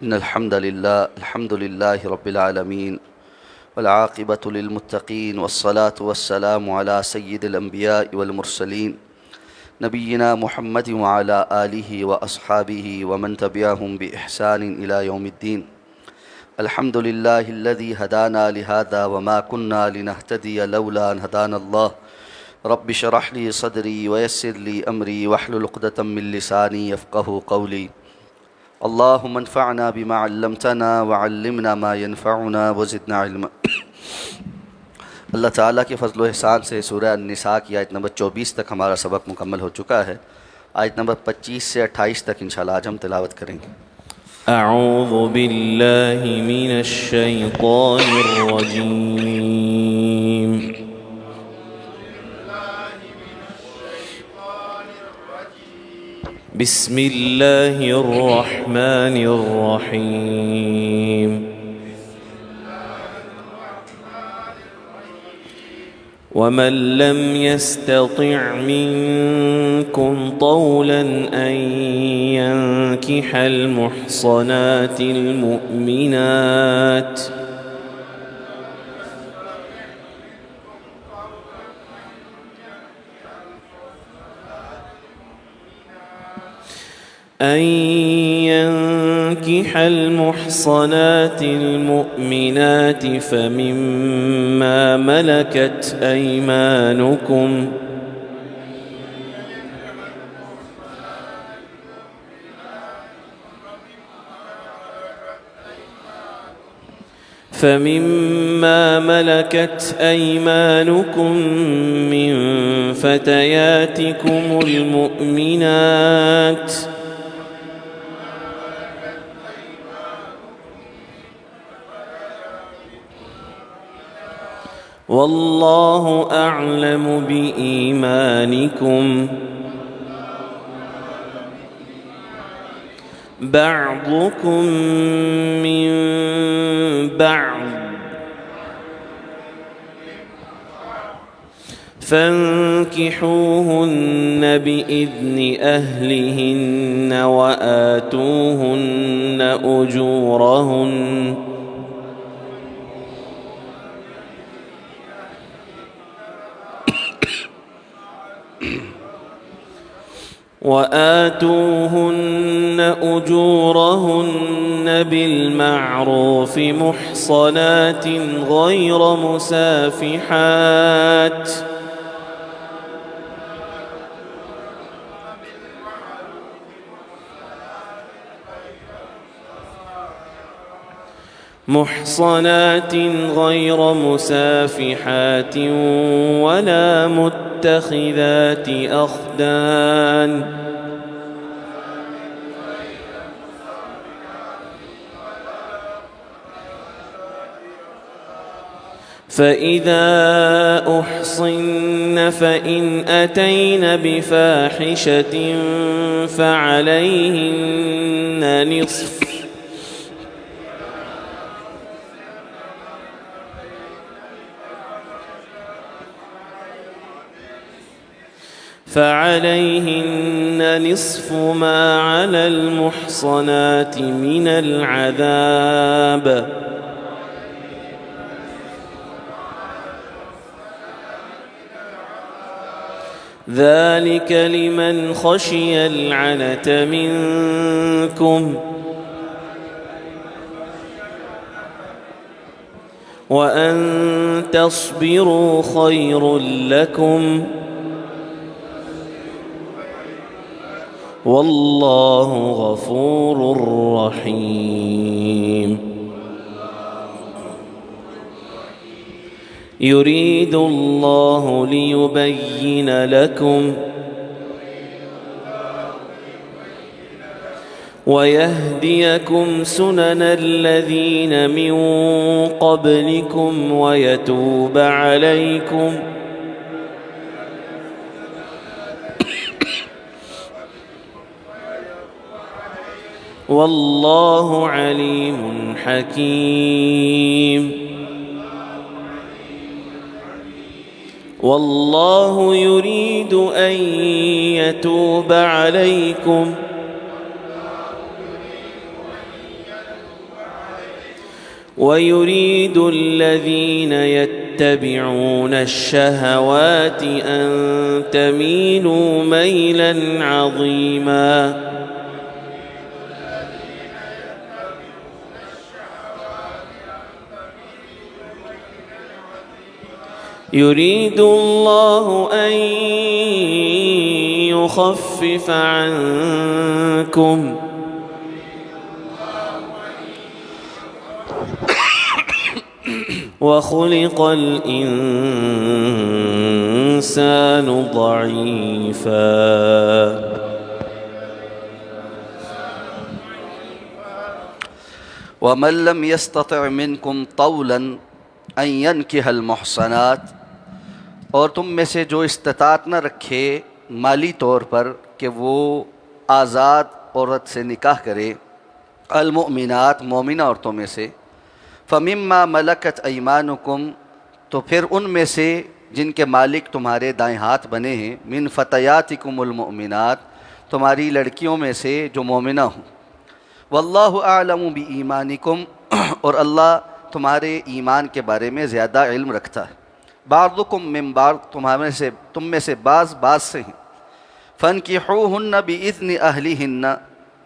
إن الحمد لله رب العالمين والعاقبة للمتقين والصلاة والسلام على سيد الأنبياء والمرسلين نبينا محمد وعلى آله وأصحابه ومن تبعهم بإحسان إلى يوم الدين. الحمد لله الذي هدانا لهذا وما كنا لنهتدي لولا أن هدانا الله. رب اشرح لي صدري ويسر لي أمري واحلل عقدة من لساني يفقهوا قولي. اللهم انفعنا بما علمتنا وعلمنا ما ينفعنا وزدنا علما. اللہ تعالیٰ کے فضل و احسان سے سورہ النساء کی آیت نمبر 24 تک ہمارا سبق مکمل ہو چکا ہے. آیت نمبر 25 سے 28 تک انشاءاللہ آج ہم تلاوت کریں گے. اعوذ باللہ من الشیطان الرجیم. بسم اللہ الرحمن الرحیم. ومن لم يستطع منكم طولا أن ينكح المحصنات المؤمنات فمما ملكت أيمانكم من فتياتكم المؤمنات والله أعلم بإيمانكم بعضكم من بعض فانكحوهن بإذن أهلهن وآتوهن أجورهن بالمعروف محصنات غير مسافحات ولا متخذات أخدان فإذا أحصن فإن أتين بفاحشة فعليهن نصف ما على المحصنات من العذاب ذلك لمن خشي العنة منكم وأن تصبروا خير لكم والله غفور رحيم. يريد الله ليبين لكم ويهديكم سنن الذين من قبلكم ويتوب عليكم والله عليم حكيم. والله يريد أن يتوب عليكم ويريد الذين يتبعون الشهوات أن تميلوا ميلا عظيما يريد الله أن يخفف عنكم وخلق الإنسان ضعيفا ومن لم يستطع منكم طولا ان ينكح المحصنات، اور تم میں سے جو استطاعت نہ رکھے مالی طور پر کہ وہ آزاد عورت سے نکاح کرے، المؤمنات مومنہ عورتوں میں سے، فمما ملکت ایمانکم، تو پھر ان میں سے جن کے مالک تمہارے دائیں ہاتھ بنے ہیں، من فتیاتکم المؤمنات، تمہاری لڑکیوں میں سے جو مومنہ ہوں، واللہ اعلم بایمانکم، اور اللہ تمہارے ایمان کے بارے میں زیادہ علم رکھتا ہے، بعضکم من بعض، تم میں سے بعض سے ہیں، فانکحوہن باذن اہلہن،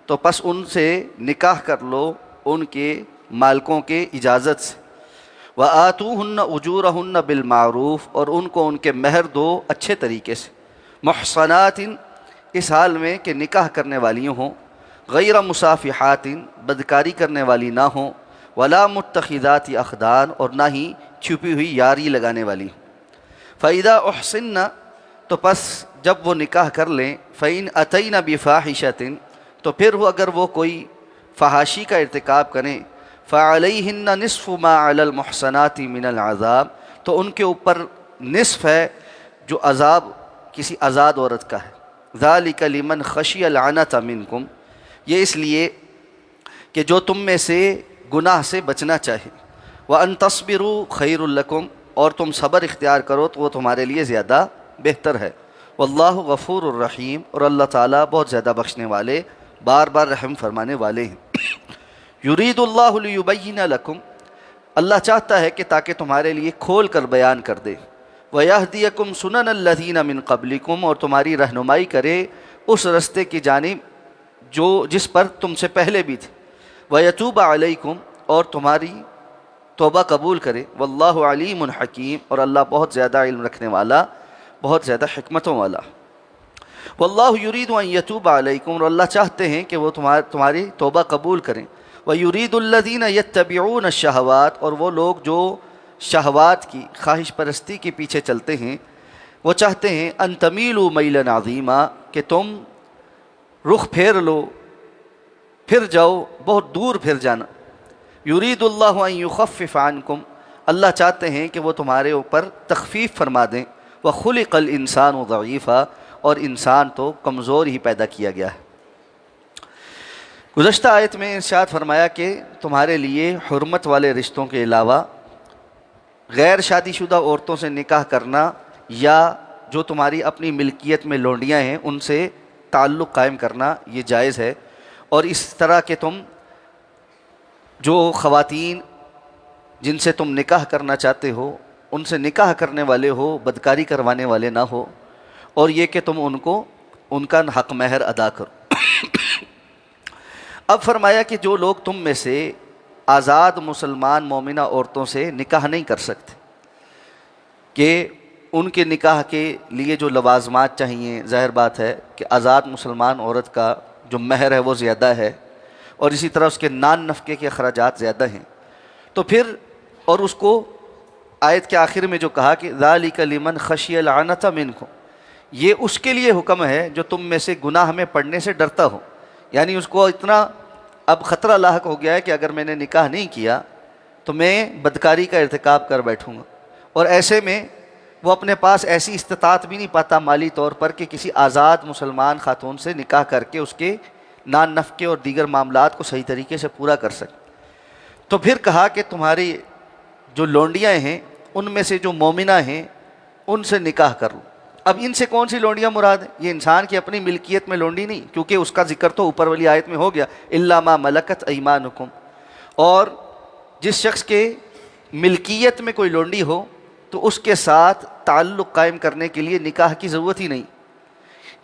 تو پس ان سے نکاح کر لو ان کے مالکوں کے اجازت سے، وآتوہن اجورہن بالمعروف، اور ان کو ان کے مہر دو اچھے طریقے سے، محصنات، اس حال میں کہ نکاح کرنے والی ہوں، غیر مصافحات، بدکاری کرنے والی نہ ہوں، ولا متخذات اخدان، اور نہ ہی چھپی ہوئی یاری لگانے والی ہوں، فَإِذَا أُحْصِنَّ، تو پس جب وہ نکاح کر لیں، فَإِنْ أَتَيْنَ بِفَاحِشَةٍ، تو پھر وہ اگر وہ کوئی فحاشی کا ارتکاب کریں، فَعَلَيْهِنَّ نِصْفُ مَا عَلَى الْمُحْصَنَاتِ مِنَ الْعَذَابِ، تو ان کے اوپر نصف ہے جو عذاب کسی آزاد عورت کا ہے، ذَلِكَ لِمَنْ خَشِيَ الْعَنَتَ مِنْكُمْ، یہ اس لیے کہ جو تم میں سے گناہ سے بچنا چاہے، وَأَن تَصْبِرُوا خَيْرٌ لَكُمْ، اور تم صبر اختیار کرو تو وہ تمہارے لیے زیادہ بہتر ہے، واللہ غفور الرحیم، اور اللہ تعالیٰ بہت زیادہ بخشنے والے، بار بار رحم فرمانے والے ہیں۔ یرید اللہ لیبین لکم، اللہ چاہتا ہے کہ تاکہ تمہارے لیے کھول کر بیان کر دے، ویہدیکم سنن الذین من قبلکم، اور تمہاری رہنمائی کرے اس رستے کی جانب جس پر تم سے پہلے بھی تھے، ویتوب علیکم، اور تمہاری توبہ قبول کرے، واللہ علیم حکیم، اور اللہ بہت زیادہ علم رکھنے والا، بہت زیادہ حکمتوں والا، واللہ یرید ان یتوب علیکم، اور اللہ چاہتے ہیں کہ وہ تمہاری توبہ قبول کریں، وَيُرِيدُ الَّذِينَ يَتَّبِعُونَ الشَّهَوَاتِ، اور وہ لوگ جو شہوات کی خواہش پرستی کے پیچھے چلتے ہیں، وہ چاہتے ہیں ان تمیلوا میلا عظیما، کہ تم رخ پھیر لو، پھر جاؤ، بہت دور پھر جانا، یرید اللہ ان یخفف عنکم، اللہ چاہتے ہیں کہ وہ تمہارے اوپر تخفیف فرما دیں، وخلق الانسان ضعیفا، اور انسان تو کمزور ہی پیدا کیا گیا ہے۔ گزشتہ آیت میں ارشاد فرمایا کہ تمہارے لیے حرمت والے رشتوں کے علاوہ غیر شادی شدہ عورتوں سے نکاح کرنا، یا جو تمہاری اپنی ملکیت میں لونڈیاں ہیں ان سے تعلق قائم کرنا، یہ جائز ہے، اور اس طرح کہ تم جو خواتین جن سے تم نکاح کرنا چاہتے ہو ان سے نکاح کرنے والے ہو، بدکاری کروانے والے نہ ہو، اور یہ کہ تم ان کا حق مہر ادا کرو۔ اب فرمایا کہ جو لوگ تم میں سے آزاد مسلمان مومنہ عورتوں سے نکاح نہیں کر سکتے، کہ ان کے نکاح کے لیے جو لوازمات چاہیے، ظاہر بات ہے کہ آزاد مسلمان عورت کا جو مہر ہے وہ زیادہ ہے، اور اسی طرح اس کے نان نفقے کے اخراجات زیادہ ہیں، تو پھر اور اس کو آیت کے آخر میں جو کہا کہ ذَلِكَ لِمَنْ خَشِيَ الْعَنَتَ مِنْكُمْ، یہ اس کے لیے حکم ہے جو تم میں سے گناہ میں پڑنے سے ڈرتا ہو، یعنی اس کو اتنا اب خطرہ لاحق ہو گیا ہے کہ اگر میں نے نکاح نہیں کیا تو میں بدکاری کا ارتکاب کر بیٹھوں گا، اور ایسے میں وہ اپنے پاس ایسی استطاعت بھی نہیں پاتا مالی طور پر کہ کسی آزاد مسلمان خاتون سے نکاح کر کے اس کے نان نفقے اور دیگر معاملات کو صحیح طریقے سے پورا کر سکے، تو پھر کہا کہ تمہاری جو لونڈیاں ہیں ان میں سے جو مومنہ ہیں ان سے نکاح کر لو۔ اب ان سے کون سی لونڈیاں مراد ہیں؟ یہ انسان کی اپنی ملکیت میں لونڈی نہیں، کیونکہ اس کا ذکر تو اوپر والی آیت میں ہو گیا، الا ما ملکت ایمانکم، اور جس شخص کے ملکیت میں کوئی لونڈی ہو تو اس کے ساتھ تعلق قائم کرنے کے لیے نکاح کی ضرورت ہی نہیں.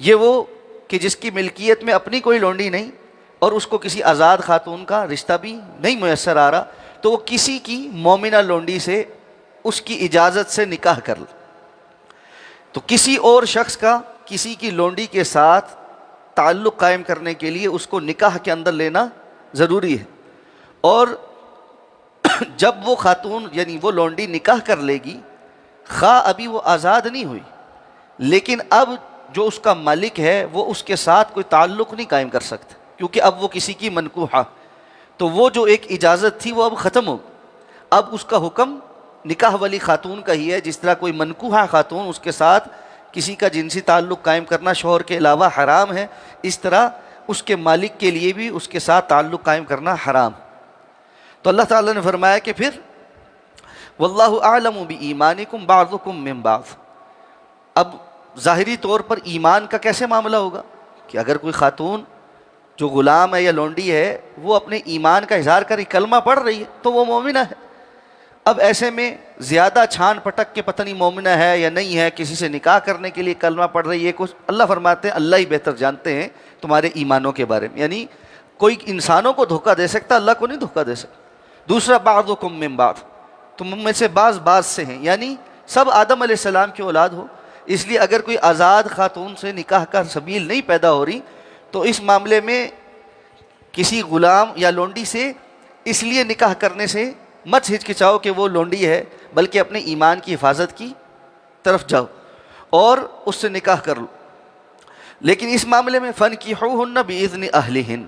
یہ وہ کہ جس کی ملکیت میں اپنی کوئی لونڈی نہیں اور اس کو کسی آزاد خاتون کا رشتہ بھی نہیں میسر آ رہا تو وہ کسی کی مومنہ لونڈی سے اس کی اجازت سے نکاح کر لے. تو کسی اور شخص کا کسی کی لونڈی کے ساتھ تعلق قائم کرنے کے لیے اس کو نکاح کے اندر لینا ضروری ہے. اور جب وہ خاتون یعنی وہ لونڈی نکاح کر لے گی، خواہ ابھی وہ آزاد نہیں ہوئی لیکن اب جو اس کا مالک ہے وہ اس کے ساتھ کوئی تعلق نہیں قائم کر سکتا کیونکہ اب وہ کسی کی منکوحہ، تو وہ جو ایک اجازت تھی وہ اب ختم ہو. اب اس کا حکم نکاح والی خاتون کا ہی ہے. جس طرح کوئی منکوحہ خاتون اس کے ساتھ کسی کا جنسی تعلق قائم کرنا شوہر کے علاوہ حرام ہے، اس طرح اس کے مالک کے لیے بھی اس کے ساتھ تعلق قائم کرنا حرام. تو اللہ تعالیٰ نے فرمایا کہ پھر واللہ اعلم بایمانکم بعضکم من بعض. اب ظاہری طور پر ایمان کا کیسے معاملہ ہوگا کہ اگر کوئی خاتون جو غلام ہے یا لونڈی ہے وہ اپنے ایمان کا اظہار کر کلمہ پڑھ رہی ہے تو وہ مومنہ ہے. اب ایسے میں زیادہ چھان پٹک کے پتہ نہیں مومنہ ہے یا نہیں ہے، کسی سے نکاح کرنے کے لیے کلمہ پڑھ رہی ہے کچھ، اللہ فرماتے ہیں اللہ ہی بہتر جانتے ہیں تمہارے ایمانوں کے بارے میں. یعنی کوئی انسانوں کو دھوکہ دے سکتا، اللہ کو نہیں دھوکہ دے سکتا. دوسرا بعضکم من بعض، تم میں سے بعض سے ہیں، یعنی سب آدم علیہ السلام کی اولاد ہو. اس لیے اگر کوئی آزاد خاتون سے نکاح کا سبیل نہیں پیدا ہو رہی تو اس معاملے میں کسی غلام یا لونڈی سے اس لیے نکاح کرنے سے مت ہچکچاؤ کہ وہ لونڈی ہے، بلکہ اپنے ایمان کی حفاظت کی طرف جاؤ اور اس سے نکاح کر لو. لیکن اس معاملے میں فَانْكِحُوهُنَّ بِإِذْنِ أَهْلِهِنَّ،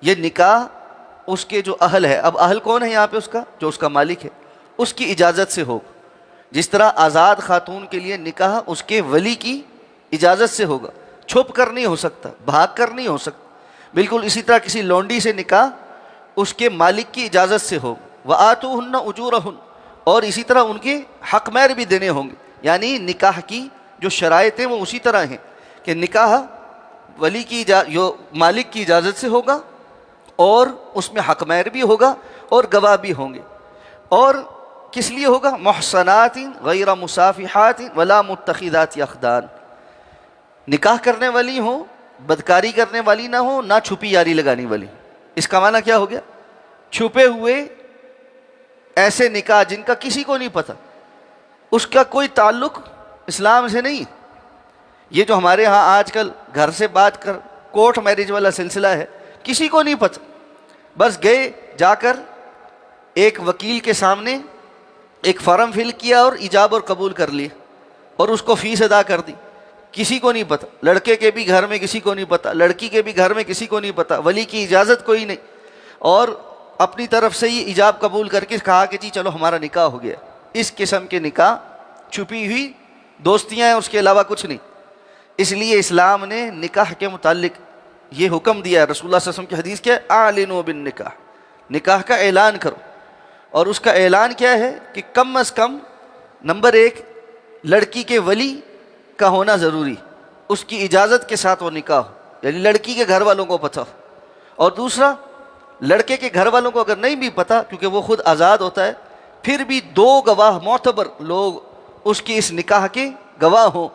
یہ نکاح اس کے جو اہل ہے، اب اہل کون ہے یہاں پہ؟ اس کا جو اس کا مالک ہے، اس کی اجازت سے ہوگا. جس طرح آزاد خاتون کے لیے نکاح اس کے ولی کی اجازت سے ہوگا، چھپ کر نہیں ہو سکتا، بھاگ کر نہیں ہو سکتا. بالکل اسی طرح کسی لونڈی سے نکاح اس کے مالک کی اجازت سے ہوگا. وَآتُوهُنَّ أُجُورَهُنَّ، اور اسی طرح ان کے حق مہر بھی دینے ہوں گے. یعنی نکاح کی جو شرائط ہیں وہ اسی طرح ہیں کہ نکاح ولی کی مالک کی اجازت سے ہوگا اور اس میں حق مہر بھی ہوگا اور گواہ بھی ہوں گے. اور کس لیے ہوگا؟ محصنات غیر مصافحات ولا متخذات اخدان، نکاح کرنے والی ہوں، بدکاری کرنے والی نہ ہو، نہ چھپی یاری لگانے والی. اس کا معنی کیا ہو گیا؟ چھپے ہوئے ایسے نکاح جن کا کسی کو نہیں پتہ، اس کا کوئی تعلق اسلام سے نہیں. یہ جو ہمارے ہاں آج کل گھر سے بات کر کورٹ میرج والا سلسلہ ہے، کسی کو نہیں پتہ، بس گئے جا کر ایک وکیل کے سامنے ایک فارم فل کیا اور ایجاب اور قبول کر لیا اور اس کو فیس ادا کر دی. کسی کو نہیں پتہ، لڑکے کے بھی گھر میں کسی کو نہیں پتہ، لڑکی کے بھی گھر میں کسی کو نہیں پتہ، ولی کی اجازت کوئی نہیں، اور اپنی طرف سے یہ ایجاب قبول کر کے کہا کہ جی چلو ہمارا نکاح ہو گیا. اس قسم کے نکاح چھپی ہوئی دوستیاں ہیں، اس کے علاوہ کچھ نہیں. اس لیے اسلام نے نکاح کے متعلق یہ حکم دیا ہے. رسول اللہ صلی اللہ علیہ وسلم کی حدیث کیا ہے؟ اعلنوا بالنکاح، نکاح کا اعلان کرو. اور اس کا اعلان کیا ہے کہ کم از کم نمبر 1 لڑکی کے ولی کا ہونا ضروری، اس کی اجازت کے ساتھ وہ نکاح ہو، یعنی لڑکی کے گھر والوں کو پتہ ہو. اور دوسرا لڑکے کے گھر والوں کو اگر نہیں بھی پتہ کیونکہ وہ خود آزاد ہوتا ہے، پھر بھی 2 گواہ معتبر لوگ اس کی اس نکاح کے گواہ ہوں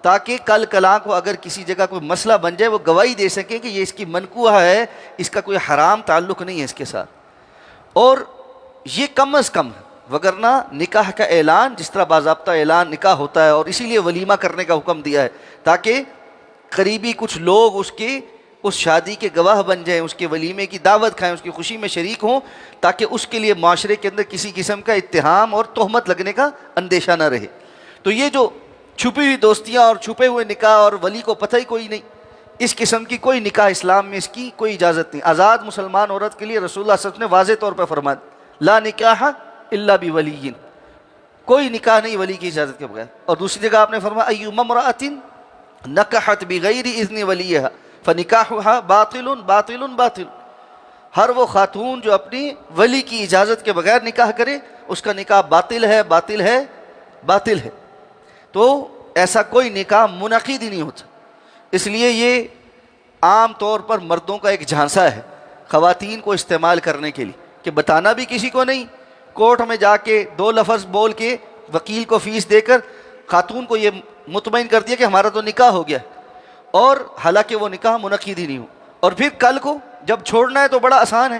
تاکہ کل کلاں کو اگر کسی جگہ کوئی مسئلہ بن جائے وہ گواہی دے سکیں کہ یہ اس کی منکوحہ ہے، اس کا کوئی حرام تعلق نہیں ہے اس کے ساتھ. اور یہ کم از کم، وگرنہ نکاح کا اعلان جس طرح باضابطہ اعلان نکاح ہوتا ہے، اور اسی لیے ولیمہ کرنے کا حکم دیا ہے تاکہ قریبی کچھ لوگ اس کے اس شادی کے گواہ بن جائیں، اس کے ولیمے کی دعوت کھائیں، اس کی خوشی میں شریک ہوں، تاکہ اس کے لیے معاشرے کے اندر کسی قسم کا اتہام اور تہمت لگنے کا اندیشہ نہ رہے. تو یہ جو چھپی ہوئی دوستیاں اور چھپے ہوئے نکاح اور ولی کو پتہ ہی کوئی نہیں، اس قسم کی کوئی نکاح اسلام میں اس کی کوئی اجازت نہیں. آزاد مسلمان عورت کے لیے رسول اللہ صلی اللہ علیہ وسلم نے واضح طور پہ فرمایا لا نکاح الا بولی، کوئی نکاح نہیں ولی کی اجازت کے بغیر. اور دوسری جگہ آپ نے فرمایا ایما امرأۃ نکحت بغیر اذن ولیھا فنکاحها باطل باطل باطل، ہر وہ خاتون جو اپنی ولی کی اجازت کے بغیر نکاح کرے اس کا نکاح باطل ہے باطل ہے باطل ہے. تو ایسا کوئی نکاح منعقد ہی نہیں ہوتا. اس لیے یہ عام طور پر مردوں کا ایک جھانسا ہے خواتین کو استعمال کرنے کے لیے کہ بتانا بھی کسی کو نہیں، کورٹ میں جا کے 2 لفظ بول کے وکیل کو فیس دے کر خاتون کو یہ مطمئن کر دیا کہ ہمارا تو نکاح ہو گیا، اور حالانکہ وہ نکاح منعقد ہی نہیں ہو. اور پھر کل کو جب چھوڑنا ہے تو بڑا آسان ہے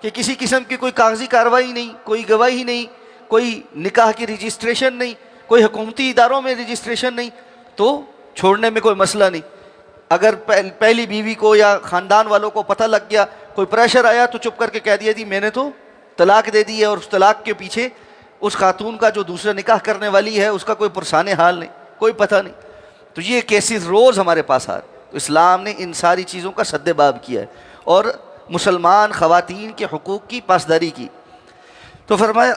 کہ کسی قسم کی کوئی کاغذی کارروائی نہیں، کوئی گواہی نہیں، کوئی نکاح کی رجسٹریشن نہیں، کوئی حکومتی اداروں میں رجسٹریشن نہیں، تو چھوڑنے میں کوئی مسئلہ نہیں. اگر پہلی بیوی کو یا خاندان والوں کو پتہ لگ گیا، کوئی پریشر آیا تو چپ کر کے کہہ دیا جی میں نے تو طلاق دے دی ہے، اور اس طلاق کے پیچھے اس خاتون کا جو دوسرا نکاح کرنے والی ہے اس کا کوئی پرسان حال نہیں، کوئی پتہ نہیں. تو یہ کیسز روز ہمارے پاس آ رہے. تو اسلام نے ان ساری چیزوں کا سد باب کیا ہے اور مسلمان خواتین کے حقوق کی پاسداری کی. تو فرمایا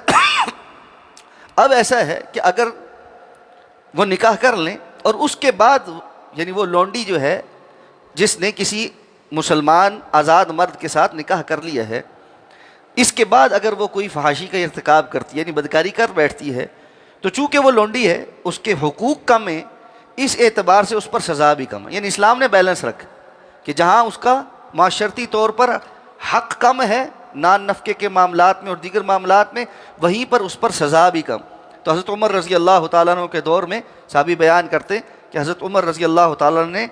اب ایسا ہے کہ اگر وہ نکاح کر لیں اور اس کے بعد یعنی وہ لونڈی جو ہے جس نے کسی مسلمان آزاد مرد کے ساتھ نکاح کر لیا ہے، اس کے بعد اگر وہ کوئی فحاشی کا ارتکاب کرتی ہے یعنی بدکاری کر بیٹھتی ہے، تو چونکہ وہ لونڈی ہے اس کے حقوق کم ہیں، اس اعتبار سے اس پر سزا بھی کم ہے. یعنی اسلام نے بیلنس رکھا کہ جہاں اس کا معاشرتی طور پر حق کم ہے نان نفقے کے معاملات میں اور دیگر معاملات میں، وہیں پر اس پر سزا بھی کم. تو حضرت عمر رضی اللہ تعالیٰ عنہ کے دور میں صحابی بیان کرتے کہ حضرت عمر رضی اللہ تعالیٰ عنہ نے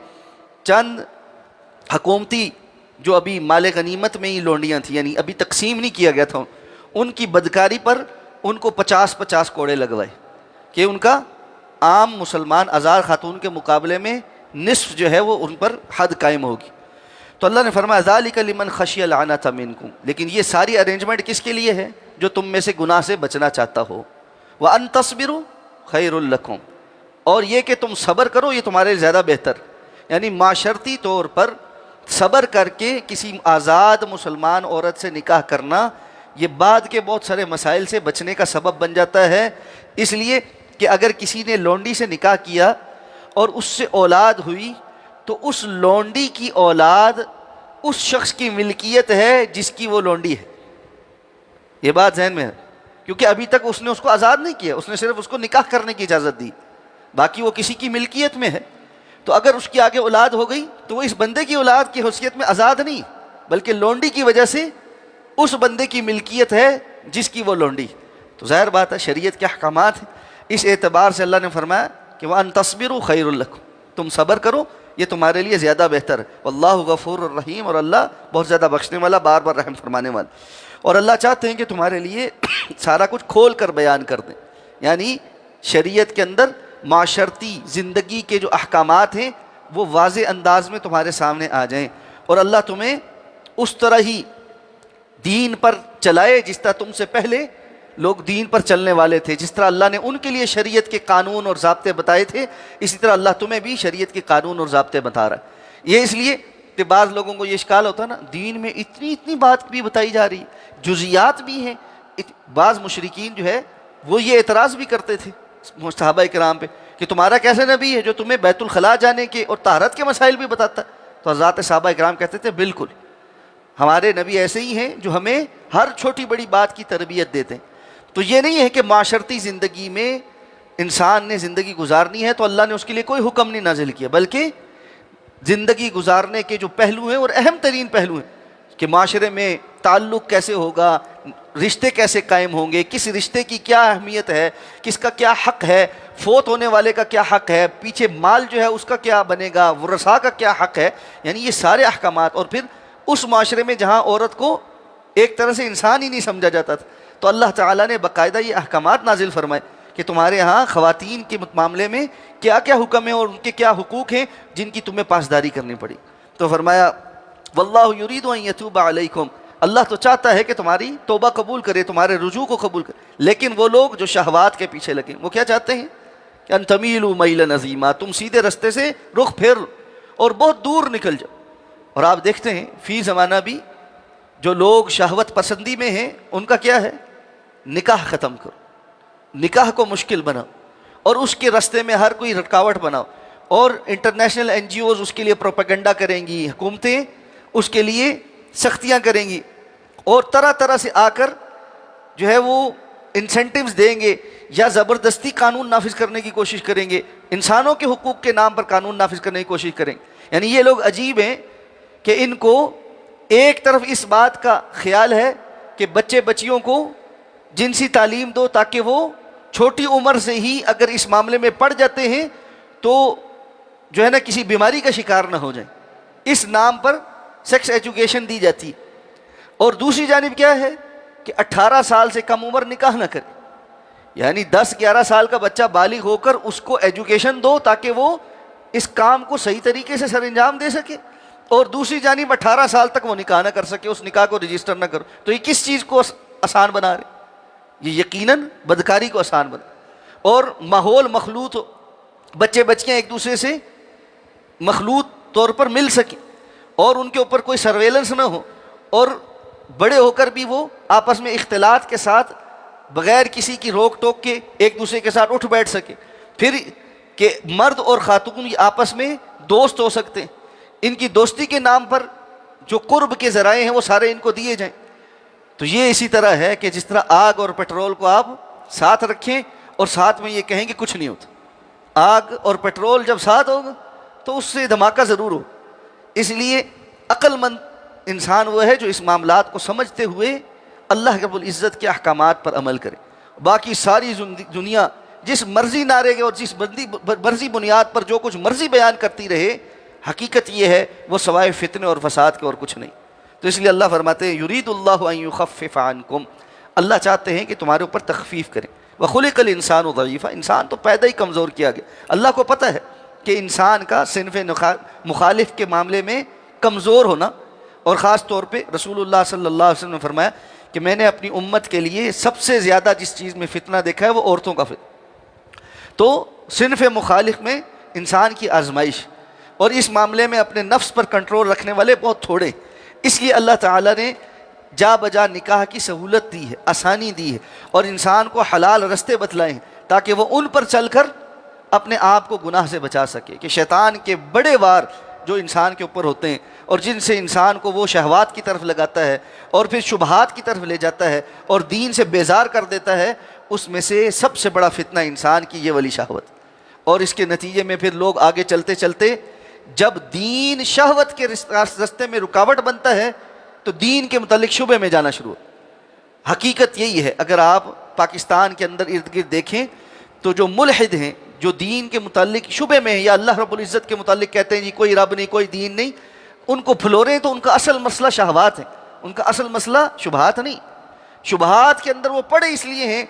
چند حکومتی جو ابھی مال غنیمت میں ہی لونڈیاں تھیں، یعنی ابھی تقسیم نہیں کیا گیا تھا، ان کی بدکاری پر ان کو 50 کوڑے لگوائے کہ ان کا عام مسلمان آزاد خاتون کے مقابلے میں نصف جو ہے وہ ان پر حد قائم ہوگی. تو اللہ نے فرمایا ذالک لمن خشی العنۃ منکم، لیکن یہ ساری ارینجمنٹ کس کے لیے ہے؟ جو تم میں سے گناہ سے بچنا چاہتا ہو. وَأَن تَصْبِرُوا خَيْرٌ لَكُمْ، اور یہ کہ تم صبر کرو یہ تمہارے لیے زیادہ بہتر. یعنی معاشرتی طور پر صبر کر کے کسی آزاد مسلمان عورت سے نکاح کرنا یہ بعد کے بہت سارے مسائل سے بچنے کا سبب بن جاتا ہے. اس لیے کہ اگر کسی نے لونڈی سے نکاح کیا اور اس سے اولاد ہوئی تو اس لونڈی کی اولاد اس شخص کی ملکیت ہے جس کی وہ لونڈی ہے. یہ بات ذہن میں ہے، کیونکہ ابھی تک اس نے اس کو آزاد نہیں کیا، اس نے صرف اس کو نکاح کرنے کی اجازت دی، باقی وہ کسی کی ملکیت میں ہے. تو اگر اس کی آگے اولاد ہو گئی تو وہ اس بندے کی اولاد کی حیثیت میں آزاد نہیں، بلکہ لونڈی کی وجہ سے اس بندے کی ملکیت ہے جس کی وہ لونڈی. تو ظاہر بات ہے شریعت کے احکامات ہیں. اس اعتبار سے اللہ نے فرمایا کہ وَأَن تَصْبِرُوا خَيْرٌ لَكُمْ، تم صبر کرو یہ تمہارے لیے زیادہ بہتر ہے. واللہ غفور الرحیم، اور اللہ بہت زیادہ بخشنے والا، بار بار رحم فرمانے والا. اور اللہ چاہتے ہیں کہ تمہارے لیے سارا کچھ کھول کر بیان کر دیں، یعنی شریعت کے اندر معاشرتی زندگی کے جو احکامات ہیں وہ واضح انداز میں تمہارے سامنے آ جائیں، اور اللہ تمہیں اس طرح ہی دین پر چلائے جس طرح تم سے پہلے لوگ دین پر چلنے والے تھے. جس طرح اللہ نے ان کے لیے شریعت کے قانون اور ضابطے بتائے تھے، اسی طرح اللہ تمہیں بھی شریعت کے قانون اور ضابطے بتا رہا ہے. یہ اس لیے کہ بعض لوگوں کو یہ اشکال ہوتا ہے نا، دین میں اتنی بات بھی بتائی جا رہی ہے، جزیات بھی ہیں. بعض مشرکین جو ہے وہ یہ اعتراض بھی کرتے تھے صحابہ کرام پہ کہ تمہارا کیسے نبی ہے جو تمہیں بیت الخلاء جانے کے اور طہارت کے مسائل بھی بتاتا ہے؟ تو حضرات صحابہ کرام کہتے تھے بالکل ہمارے نبی ایسے ہی ہیں جو ہمیں ہر چھوٹی بڑی بات کی تربیت دیتے ہیں. تو یہ نہیں ہے کہ معاشرتی زندگی میں انسان نے زندگی گزارنی ہے تو اللہ نے اس کے لیے کوئی حکم نہیں نازل کیا، بلکہ زندگی گزارنے کے جو پہلو ہیں اور اہم ترین پہلو ہیں کہ معاشرے میں تعلق کیسے ہوگا، رشتے کیسے قائم ہوں گے، کس رشتے کی کیا اہمیت ہے، کس کا کیا حق ہے، فوت ہونے والے کا کیا حق ہے، پیچھے مال جو ہے اس کا کیا بنے گا، ورثاء کا کیا حق ہے، یعنی یہ سارے احکامات. اور پھر اس معاشرے میں جہاں عورت کو ایک طرح سے انسان ہی نہیں سمجھا جاتا تھا تو اللہ تعالیٰ نے باقاعدہ یہ احکامات نازل فرمائے کہ تمہارے ہاں خواتین کے معاملے میں کیا کیا حکم ہیں اور ان کے کیا حقوق ہیں جن کی تمہیں پاسداری کرنی پڑی. تو فرمایا واللہ یرید ان یتوب علیکم، اللہ تو چاہتا ہے کہ تمہاری توبہ قبول کرے، تمہارے رجوع کو قبول کرے. لیکن وہ لوگ جو شہوات کے پیچھے لگے وہ کیا چاہتے ہیں کہ ان تمیلوا میلا عظیما، تم سیدھے رستے سے رخ پھر اور بہت دور نکل جاؤ. اور آپ دیکھتے ہیں فی زمانہ بھی جو لوگ شہوت پسندی میں ہیں ان کا کیا ہے، نکاح ختم کرو، نکاح کو مشکل بناؤ اور اس کے رستے میں ہر کوئی رکاوٹ بناؤ. اور انٹرنیشنل NGOs اس کے لیے پروپیگنڈا کریں گی، حکومتیں اس کے لیے سختیاں کریں گی اور طرح طرح سے آ کر جو ہے وہ انسینٹیوز دیں گے یا زبردستی قانون نافذ کرنے کی کوشش کریں گے، انسانوں کے حقوق کے نام پر قانون نافذ کرنے کی کوشش کریں گے. یعنی یہ لوگ عجیب ہیں کہ ان کو ایک طرف اس بات کا خیال ہے کہ بچے بچیوں کو جنسی تعلیم دو تاکہ وہ چھوٹی عمر سے ہی اگر اس معاملے میں پڑ جاتے ہیں تو جو ہے نا کسی بیماری کا شکار نہ ہو جائیں. اس نام پر سیکس ایجوکیشن دی جاتی. اور دوسری جانب کیا ہے کہ 18 سال سے کم عمر نکاح نہ کرے, یعنی 10-11 سال کا بچہ بالغ ہو کر اس کو ایجوکیشن دو تاکہ وہ اس کام کو صحیح طریقے سے سر انجام دے سکے, اور دوسری جانب 18 سال تک وہ نکاح نہ کر سکے, اس نکاح کو رجسٹر نہ کرو. تو یہ کس چیز کو آسان بنا رہے؟ یہ یقیناً بدکاری کو آسان بنا. اور ماحول مخلوط ہو, بچے بچیاں ایک دوسرے سے مخلوط طور پر مل سکیں اور ان کے اوپر کوئی سرویلنس نہ ہو, اور بڑے ہو کر بھی وہ آپس میں اختلاط کے ساتھ بغیر کسی کی روک ٹوک کے ایک دوسرے کے ساتھ اٹھ بیٹھ سکے. پھر کہ مرد اور خاتون آپس میں دوست ہو سکتے ہیں, ان کی دوستی کے نام پر جو قرب کے ذرائع ہیں وہ سارے ان کو دیے جائیں. تو یہ اسی طرح ہے کہ جس طرح آگ اور پیٹرول کو آپ ساتھ رکھیں اور ساتھ میں یہ کہیں کہ کچھ نہیں ہوتا. آگ اور پیٹرول جب ساتھ ہوگا تو اس سے دھماکہ ضرور ہو. اس لیے عقل مند انسان وہ ہے جو اس معاملات کو سمجھتے ہوئے اللہ رب العزت کے احکامات پر عمل کرے. باقی ساری دنیا جس مرضی نعرے کے اور جس مرضی بنیاد پر جو کچھ مرضی بیان کرتی رہے, حقیقت یہ ہے وہ سوائے فتنے اور فساد کے اور کچھ نہیں. تو اس لیے اللہ فرماتے ہیں یرید اللہ ان یخفف عنکم, اللہ چاہتے ہیں کہ تمہارے اوپر تخفیف کریں. وخلق الانسان ضعیفا, انسان تو پیدا ہی کمزور کیا گیا. اللہ کو پتہ ہے کہ انسان کا صنف مخالف کے معاملے میں کمزور ہونا, اور خاص طور پہ رسول اللہ صلی اللہ علیہ وسلم نے فرمایا کہ میں نے اپنی امت کے لیے سب سے زیادہ جس چیز میں فتنہ دیکھا ہے وہ عورتوں کا فتنہ. تو صنف مخالف میں انسان کی آزمائش, اور اس معاملے میں اپنے نفس پر کنٹرول رکھنے والے بہت تھوڑے. اس لیے اللہ تعالیٰ نے جا بجا نکاح کی سہولت دی ہے, آسانی دی ہے, اور انسان کو حلال رستے بتلائے ہیں تاکہ وہ ان پر چل کر اپنے آپ کو گناہ سے بچا سکے. کہ شیطان کے بڑے وار جو انسان کے اوپر ہوتے ہیں اور جن سے انسان کو وہ شہوات کی طرف لگاتا ہے اور پھر شبہات کی طرف لے جاتا ہے اور دین سے بیزار کر دیتا ہے, اس میں سے سب سے بڑا فتنہ انسان کی یہ والی شہوت. اور اس کے نتیجے میں پھر لوگ آگے چلتے چلتے جب دین شہوت کے راستے میں رکاوٹ بنتا ہے تو دین کے متعلق شبہ میں جانا شروع. حقیقت یہی ہے, اگر آپ پاکستان کے اندر ارد گرد دیکھیں تو جو ملحد ہیں, جو دین کے متعلق شبہ میں ہیں یا اللہ رب العزت کے متعلق کہتے ہیں جی کوئی رب نہیں کوئی دین نہیں, ان کو پھلورے ہیں تو ان کا اصل مسئلہ شہوات ہے, ان کا اصل مسئلہ شبہات نہیں. شبہات کے اندر وہ پڑے اس لیے ہیں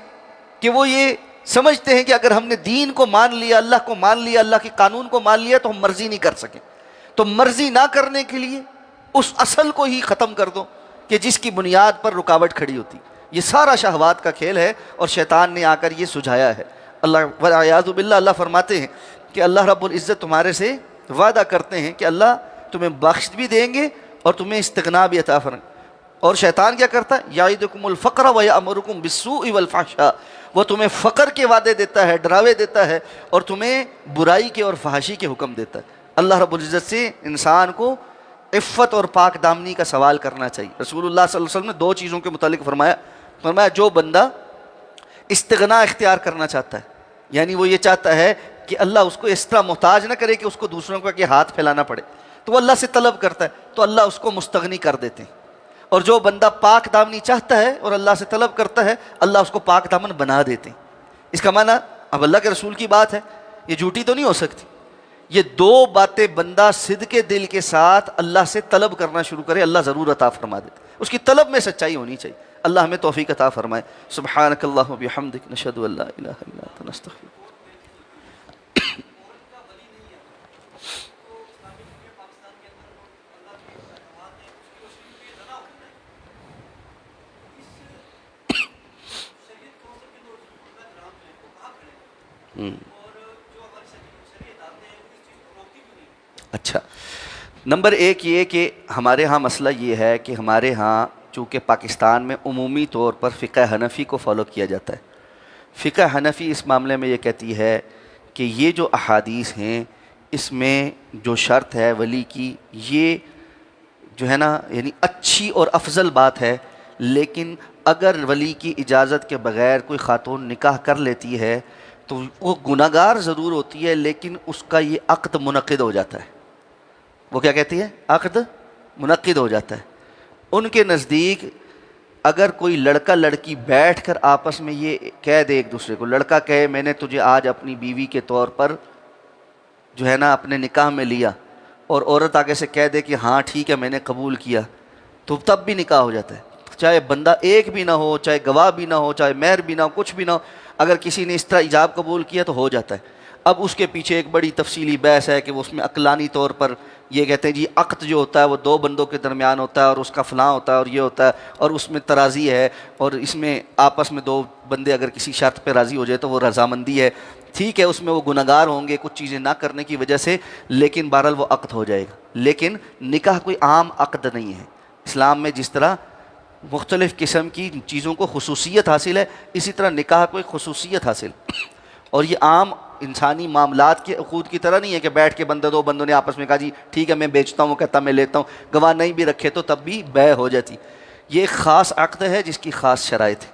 کہ وہ یہ سمجھتے ہیں کہ اگر ہم نے دین کو مان لیا, اللہ کو مان لیا, اللہ کے قانون کو مان لیا تو ہم مرضی نہیں کر سکیں. تو مرضی نہ کرنے کے لیے اس اصل کو ہی ختم کر دو کہ جس کی بنیاد پر رکاوٹ کھڑی ہوتی. یہ سارا شہوات کا کھیل ہے اور شیطان نے آ کر یہ سجھایا ہے. اللہ والعیاذ باللہ, اللہ فرماتے ہیں کہ اللہ رب العزت تمہارے سے وعدہ کرتے ہیں کہ اللہ تمہیں بخش بھی دیں گے اور تمہیں استغنا بھی عطا فرمائیں. اور شیطان کیا کرتا ہے, یعدکم الفقر ویأمرکم بالسوء والفحشاء, وہ تمہیں فقر کے وعدے دیتا ہے, ڈراوے دیتا ہے, اور تمہیں برائی کے اور فحاشی کے حکم دیتا ہے. اللہ رب العزت سے انسان کو عفت اور پاک دامنی کا سوال کرنا چاہیے. رسول اللہ صلی اللہ علیہ وسلم نے 2 چیزوں کے متعلق فرمایا جو بندہ استغنا اختیار کرنا چاہتا ہے, یعنی وہ یہ چاہتا ہے کہ اللہ اس کو اس طرح محتاج نہ کرے کہ اس کو دوسروں کا کہ ہاتھ پھیلانا پڑے, تو وہ اللہ سے طلب کرتا ہے تو اللہ اس کو مستغنی کر دیتے ہیں. اور جو بندہ پاک دامنی چاہتا ہے اور اللہ سے طلب کرتا ہے, اللہ اس کو پاک دامن بنا دیتے ہیں. اس کا معنی اب اللہ کے رسول کی بات ہے, یہ جھوٹی تو نہیں ہو سکتی. یہ 2 باتیں بندہ صدق دل کے ساتھ اللہ سے طلب کرنا شروع کرے, اللہ ضرور عطا فرما دیتے. اس کی طلب میں سچائی ہونی چاہیے. اللہ ہمیں توفیق عطا فرمائے. سبحانک اللہم و بحمدک, نشہد ان لا الہ الا انت, نستغفرک. اچھا, نمبر 1 یہ کہ ہمارے ہاں مسئلہ یہ ہے کہ ہمارے ہاں چونکہ پاکستان میں عمومی طور پر فقہ حنفی کو فالو کیا جاتا ہے. فقہ حنفی اس معاملے میں یہ کہتی ہے کہ یہ جو احادیث ہیں اس میں جو شرط ہے ولی کی, یہ جو ہے نا یعنی اچھی اور افضل بات ہے, لیکن اگر ولی کی اجازت کے بغیر کوئی خاتون نکاح کر لیتی ہے تو وہ گناہگار ضرور ہوتی ہے, لیکن اس کا یہ عقد منعقد ہو جاتا ہے. وہ کیا کہتی ہے, عقد منعقد ہو جاتا ہے. ان کے نزدیک اگر کوئی لڑکا لڑکی بیٹھ کر آپس میں یہ کہہ دے ایک دوسرے کو، لڑکا کہے میں نے تجھے آج اپنی بیوی کے طور پر جو ہے نا اپنے نکاح میں لیا، اور عورت آگے سے کہہ دے کہ ہاں ٹھیک ہے میں نے قبول کیا، تو تب بھی نکاح ہو جاتا ہے، چاہے بندہ ایک بھی نہ ہو، چاہے گواہ بھی نہ ہو، چاہے مہر بھی نہ ہو، کچھ بھی نہ ہو، اگر کسی نے اس طرح ایجاب قبول کیا تو ہو جاتا ہے۔ اب اس کے پیچھے ایک بڑی تفصیلی بحث ہے کہ وہ اس میں عقلانی طور پر یہ کہتے ہیں جی عقد جو ہوتا ہے وہ دو بندوں کے درمیان ہوتا ہے، اور اس کا فلاں ہوتا ہے اور یہ ہوتا ہے، اور اس میں ترازی ہے، اور اس میں آپس میں دو بندے اگر کسی شرط پہ راضی ہو جائے تو وہ رضامندی ہے، ٹھیک ہے اس میں وہ گنہگار ہوں گے کچھ چیزیں نہ کرنے کی وجہ سے، لیکن بہرحال وہ عقد ہو جائے گا۔ لیکن نکاح کوئی عام عقد نہیں ہے، اسلام میں جس طرح مختلف قسم کی چیزوں کو خصوصیت حاصل ہے، اسی طرح نکاح کو ایک خصوصیت حاصل، اور یہ عام انسانی معاملات کے عقود کی طرح نہیں ہے کہ بیٹھ کے دو بندوں نے آپس میں کہا جی ٹھیک ہے میں بیچتا ہوں، وہ کہتا میں لیتا ہوں، گواہ نہیں بھی رکھے تو تب بھی بیع ہو جاتی۔ یہ ایک خاص عقد ہے جس کی خاص شرائط ہے،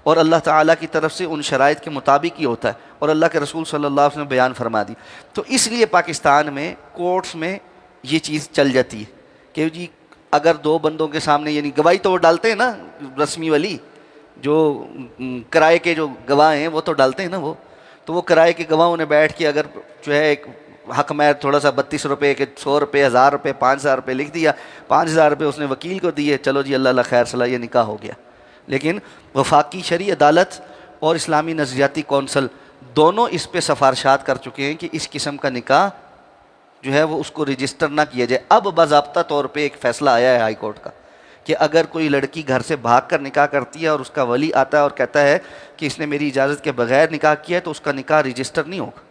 اور اللہ تعالیٰ کی طرف سے ان شرائط کے مطابق ہی ہوتا ہے، اور اللہ کے رسول صلی اللہ علیہ وسلم نے بیان فرما دی۔ تو اس لیے پاکستان میں کورٹس میں یہ چیز چل جاتی ہے کہ جی اگر دو بندوں کے سامنے، یعنی گواہی تو وہ ڈالتے ہیں نا رسمی والی، جو کرائے کے جو گواہ ہیں وہ تو ڈالتے ہیں نا، وہ تو وہ کرائے کے گواہوں نے بیٹھ کے اگر جو ہے ایک حق مہر تھوڑا سا 32 روپے کے 100 روپے 1000 روپے 5000 روپے لکھ دیا، 5000 روپے اس نے وکیل کو دیے، چلو جی اللہ اللہ خیر صلاح یہ نکاح ہو گیا۔ لیکن وفاقی شرعی عدالت اور اسلامی نظریاتی کونسل دونوں اس پہ سفارشات کر چکے ہیں کہ اس قسم کا نکاح جو ہے وہ اس کو رجسٹر نہ کیا جائے۔ اب باضابطہ طور پہ ایک فیصلہ آیا ہے ہائی کورٹ کا کہ اگر کوئی لڑکی گھر سے بھاگ کر نکاح کرتی ہے اور اس کا ولی آتا ہے اور کہتا ہے کہ اس نے میری اجازت کے بغیر نکاح کیا ہے تو اس کا نکاح رجسٹر نہیں ہوگا۔